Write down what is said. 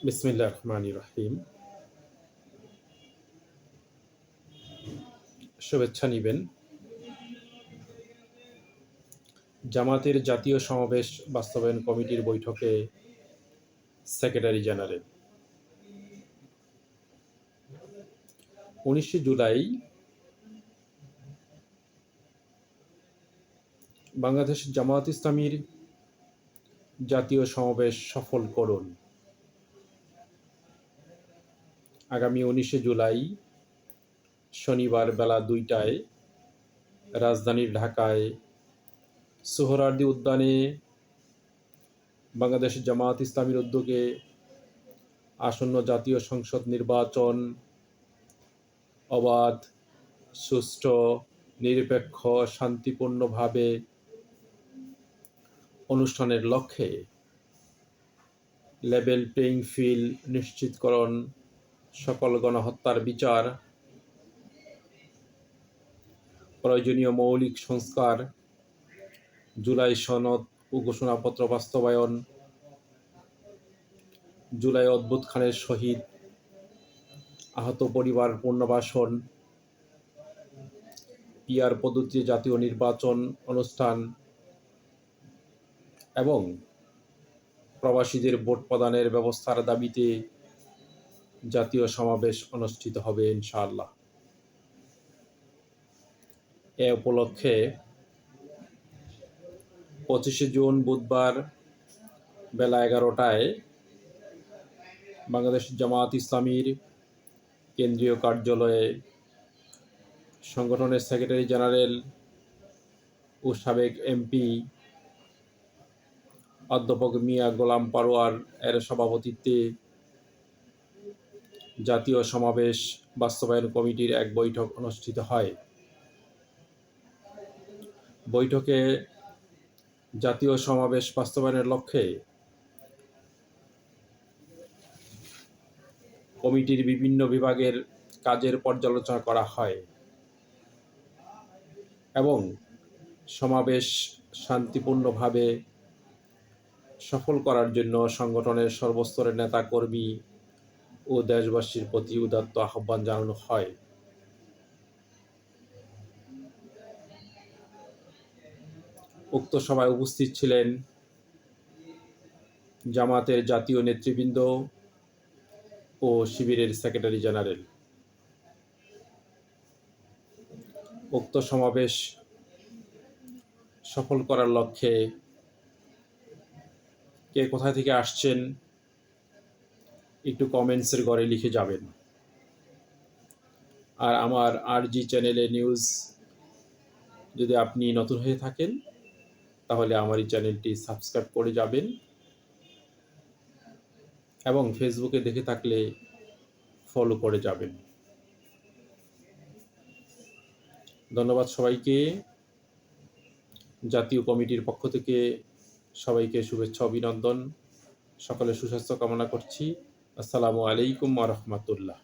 বিসমিল্লাহির রহমানির রহিম। শুভেচ্ছা নিবেন। জামাতের জাতীয় সমাবেশ বাস্তবায়ন কমিটির বৈঠকে সেক্রেটারি জেনারেল 19 জুলাই বাংলাদেশ জামায়াত ইসলামীর জাতীয় সমাবেশ সফল করুন। আগামী 19 জুলাই শনিবার বেলা 2টায় রাজধানীর ঢাকায় সোহরাওয়ার্দী উদ্যানে বাংলাদেশ জামায়াত ইসলামীর উদ্যোগে আসন্ন জাতীয় সংসদ নির্বাচন অবাধ, সুষ্ঠু, নিরপেক্ষ, শান্তিপূর্ণভাবে অনুষ্ঠানের লক্ষ্যে লেভেল প্লেইং ফিল্ড নিশ্চিতকরণ, সকল গণহত্যার বিচার, প্রয়োজনীয় মৌলিক সংস্কার, জুলাই সনদ ও ঘোষণাপত্র বাস্তবায়ন, জুলাই অভ্যুত্থানের শহীদ আহত পরিবার পুনর্বাসন, পিআর পদ্ধতিতে জাতীয় নির্বাচন অনুষ্ঠান এবং প্রবাসীদের ভোট প্রদানের ব্যবস্থার দাবিতে জাতীয় সমাবেশ অনুষ্ঠিত হবে ইনশাআল্লাহ। এ উপলক্ষে 25 জুন বুধবার বেলা 11টায় বাংলাদেশ জামায়াত ইসলামীর কেন্দ্রীয় কার্যালয়ে সংগঠনের সেক্রেটারি জেনারেল ও সাবেক এমপি অধ্যাপক মিয়া গোলাম পারোয়ার এর সভাপতিত্বে জাতীয় সমাবেশ বাস্তবায়ন কমিটির এক বৈঠক অনুষ্ঠিত হয়। বৈঠকে জাতীয় সমাবেশ বাস্তবায়নের লক্ষ্যে কমিটির বিভিন্ন বিভাগের কাজের পর্যালোচনা করা হয় এবং সমাবেশ শান্তিপূর্ণভাবে সফল করার জন্য সংগঠনের সর্বস্তরের নেতাকর্মী ও দেশবাসীর প্রতি উদাত্ত আহ্বান জানানো হয়। উক্ত সভায় উপস্থিত ছিলেন জামাতের জাতীয় নেতৃবৃন্দ ও শিবিরের সেক্রেটারি জেনারেল। উক্ত সমাবেশ সফল করার লক্ষ্যে কে কোথা থেকে আসছেন একটু কমেন্টসের ঘরে লিখে যাবেন। আর আমার আরজি চ্যানেলে নিউজ যদি আপনি নতুন হয়ে থাকেন তাহলে আমার এই চ্যানেলটি সাবস্ক্রাইব করে যাবেন এবং ফেসবুকে দেখে থাকলে ফলো করে যাবেন। ধন্যবাদ সবাইকে। জাতীয় কমিটির পক্ষ থেকে সবাইকে শুভেচ্ছা, অভিনন্দন, সকলের সুস্বাস্থ্য কামনা করছি। আসসালামু আলাইকুম ওয়া রাহমাতুল্লাহ।